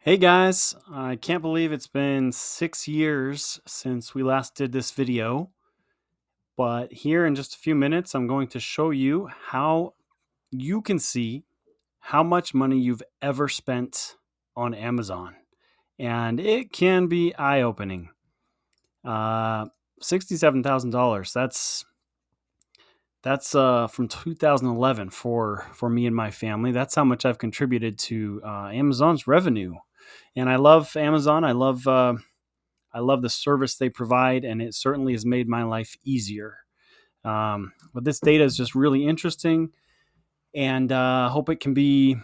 Hey guys, I can't believe it's been 6 years since we last did this video, but here in just a few minutes, I'm going to show you how you can see how much money you've ever spent on Amazon. And it can be eye opening. $67,000. That's from 2011 for me and my family. That's how much I've contributed to Amazon's revenue. And I love Amazon. I love the service they provide, and it certainly has made my life easier. But this data is just really interesting, and hope it can be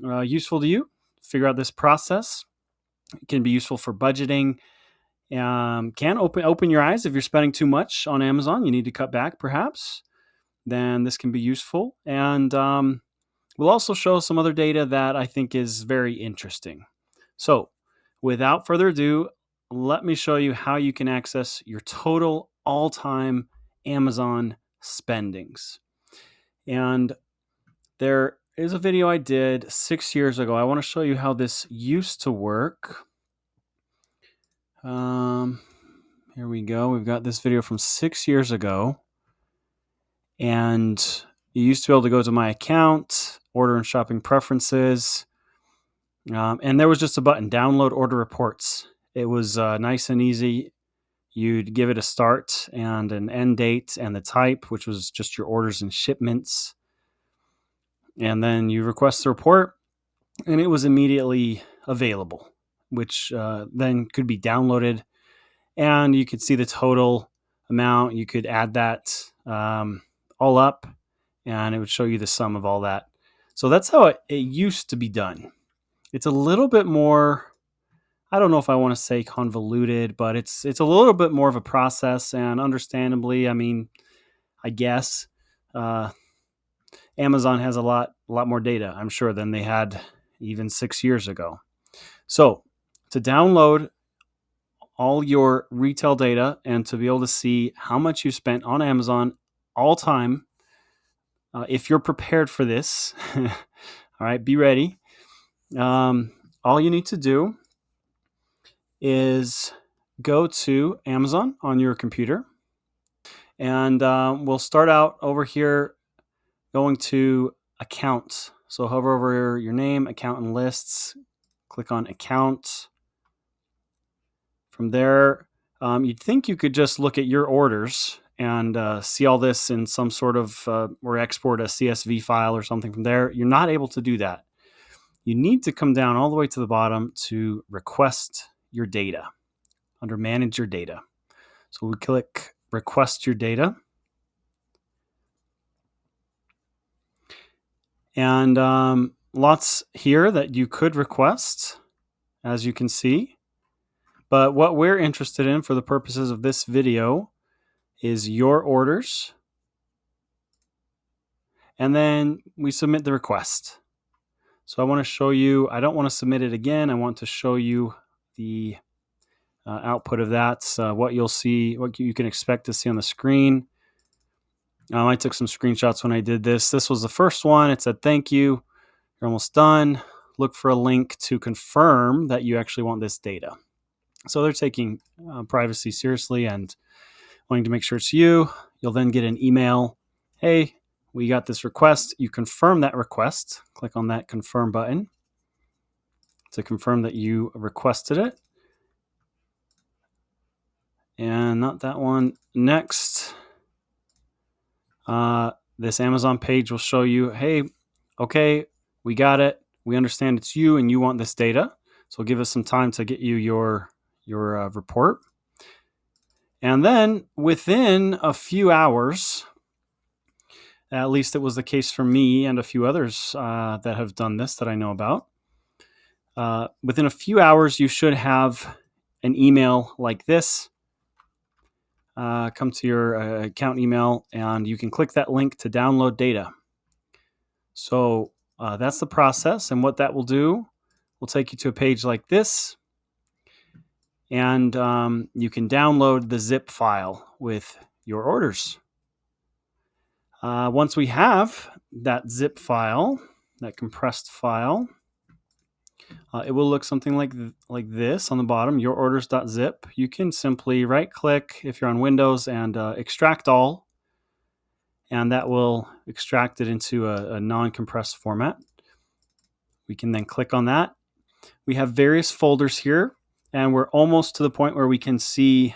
useful to you. Figure out this process. It can be useful for budgeting. Can open your eyes if you're spending too much on Amazon. You need to cut back, perhaps. Then this can be useful, and we'll also show some other data that I think is very interesting. So, without further ado, let me show you how you can access your total all time Amazon spendings. And there is a video I did 6 years ago. I want to show you how this used to work. Here we go. We've got this video from 6 years ago. And you used to be able to go to my account, order and shopping preferences. And there was just a button, download order reports. It was nice and easy. You'd give it a start and an end date and the type, which was just your orders and shipments. And then you request the report, and it was immediately available, which then could be downloaded. And you could see the total amount. You could add that all up, and it would show you the sum of all that. So that's how it used to be done. It's a little bit more, I don't know if I want to say convoluted, but it's a little bit more of a process. And understandably, I mean, I guess Amazon has a lot more data, I'm sure, than they had even 6 years ago. So to download all your retail data and to be able to see how much you spent on Amazon all time, if you're prepared for this, all right, be ready. All you need to do is go to Amazon on your computer, and we'll start out over here going to accounts. So hover over your name, account and lists, click on account. From there, you'd think you could just look at your orders and see all this in some sort of, or export a CSV file or something from there. You're not able to do that. You need to come down all the way to the bottom to request your data under manage your data. So we click request your data. And lots here that you could request, as you can see. But what we're interested in for the purposes of this video is your orders. And then we submit the request. So I want to show you, I don't want to submit it again. I want to show you the output of that, what you'll see, what you can expect to see on the screen. I took some screenshots when I did this. This was the first one. It said, thank you. You're almost done. Look for a link to confirm that you actually want this data. So they're taking privacy seriously and wanting to make sure it's you. You'll then get an email. Hey, we got this request. You confirm that request. Click on that confirm button to confirm that you requested it. And not that one. Next, this Amazon page will show you, hey, okay, we got it. We understand it's you and you want this data. So give us some time to get you your report. And then within a few hours, at least it was the case for me and a few others that have done this that I know about, within a few hours, you should have an email like this come to your account email, and you can click that link to download data. So that's the process, and what that will do will take you to a page like this, and you can download the zip file with your orders. Once we have that zip file, that compressed file, It will look something like this on the bottom, your orders.zip. You can simply right click if you're on Windows and extract all, and that will extract it into a non-compressed format. We can then click on that. We have various folders here, and we're almost to the point where we can see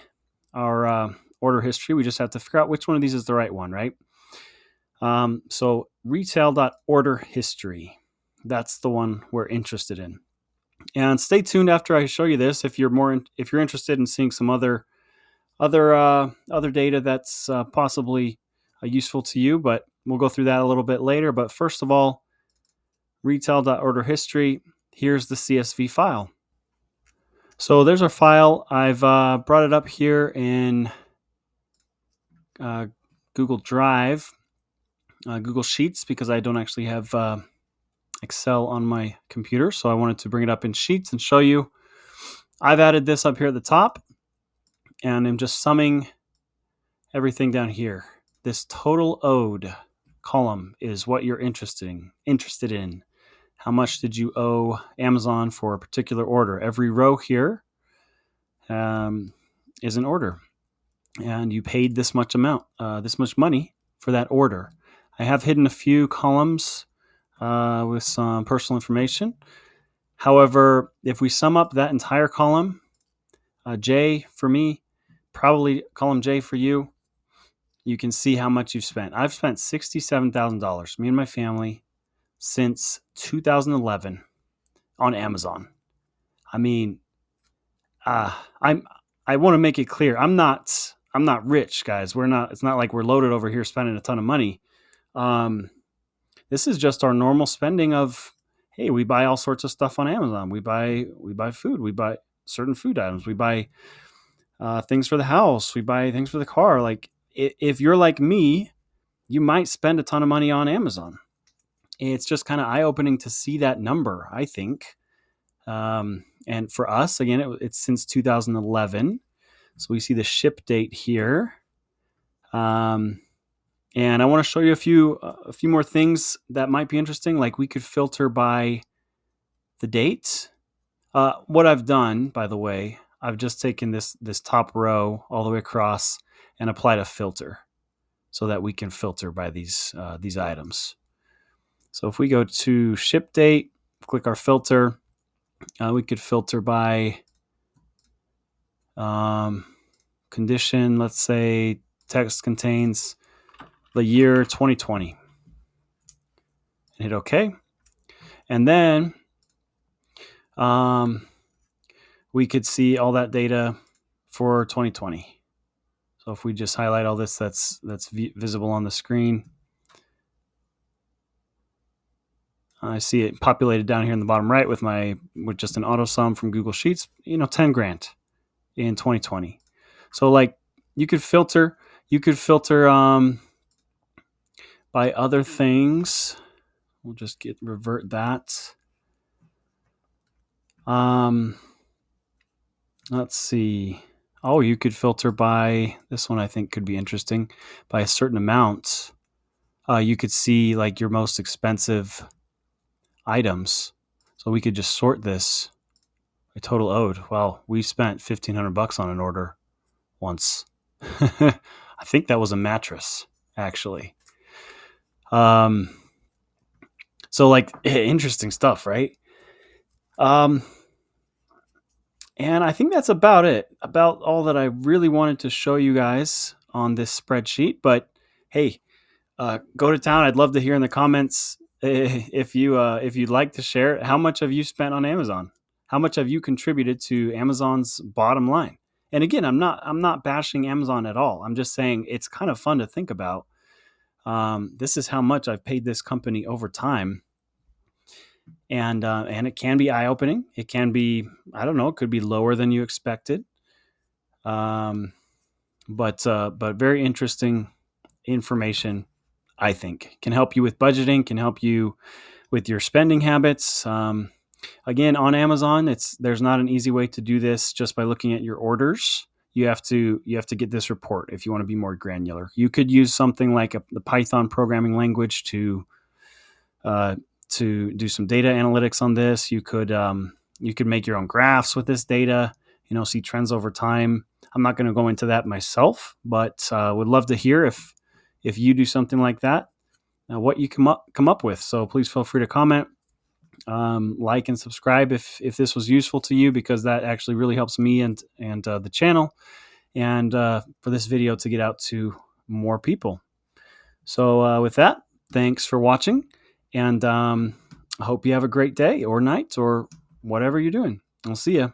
our order history. We just have to figure out which one of these is the right one, right? So retail.order history, that's the one we're interested in. And stay tuned after I show you this if you're interested in seeing some other data that's possibly useful to you. But we'll go through that a little bit later. But first of all, retail.order history. Here's the CSV file. So there's our file. I've brought it up here in Google Drive, Google Sheets, because I don't actually have Excel on my computer. So I wanted to bring it up in Sheets and show you. I've added this up here at the top, and I'm just summing everything down here. This total owed column is what you're interested in. How much did you owe Amazon for a particular order? Every row here is an order, and you paid this much amount, this much money for that order. I have hidden a few columns with some personal information. However, if we sum up that entire column, J for me, probably column J for you, you can see how much you've spent. I've spent $67,000, me and my family, since 2011 on Amazon. I mean, I want to make it clear, I'm not rich, guys. It's not like we're loaded over here spending a ton of money. This is just our normal spending of, hey, we buy all sorts of stuff on Amazon. We buy food. We buy certain food items. We buy things for the house. We buy things for the car. Like, if you're like me, you might spend a ton of money on Amazon. It's just kind of eye-opening to see that number, I think. And for us, again, it's since 2011. So we see the ship date here. And I want to show you a few more things that might be interesting. Like, we could filter by the date. What I've done, by the way, I've just taken this top row all the way across and applied a filter so that we can filter by these items. So if we go to ship date, click our filter, we could filter by condition. Let's say text contains the year 2020. And hit OK. And then we could see all that data for 2020. So if we just highlight all this, that's visible on the screen. I see it populated down here in the bottom right with just an auto sum from Google Sheets. $10,000 in 2020. So like you could filter by other things. We'll just revert that. Let's see. Oh, you could filter by this one. I think could be interesting, by a certain amount. You could see like your most expensive items. So we could just sort this by total owed. Well, we spent $1,500 on an order once. I think that was a mattress, actually. So like interesting stuff, right? And I think that's about it, about all that I really wanted to show you guys on this spreadsheet. But hey, go to town. I'd love to hear in the comments if you'd like to share. How much have you spent on Amazon? How much have you contributed to Amazon's bottom line? And again, I'm not bashing Amazon at all. I'm just saying it's kind of fun to think about. This is how much I've paid this company over time. And it can be eye-opening. It can be, I don't know, it could be lower than you expected. But very interesting information, I think. Can help you with budgeting, can help you with your spending habits. Again, on Amazon, there's not an easy way to do this just by looking at your orders. You have to get this report if you want to be more granular. You could use something like the Python programming language to to do some data analytics on this. You could make your own graphs with this data, see trends over time. I'm not going to go into that myself, but would love to hear if you do something like that, what you come up with. So please feel free to comment, like and subscribe if this was useful to you, because that actually really helps me and the channel, and for this video to get out to more people. So with that, thanks for watching, and I hope you have a great day or night or whatever you're doing. I'll see you.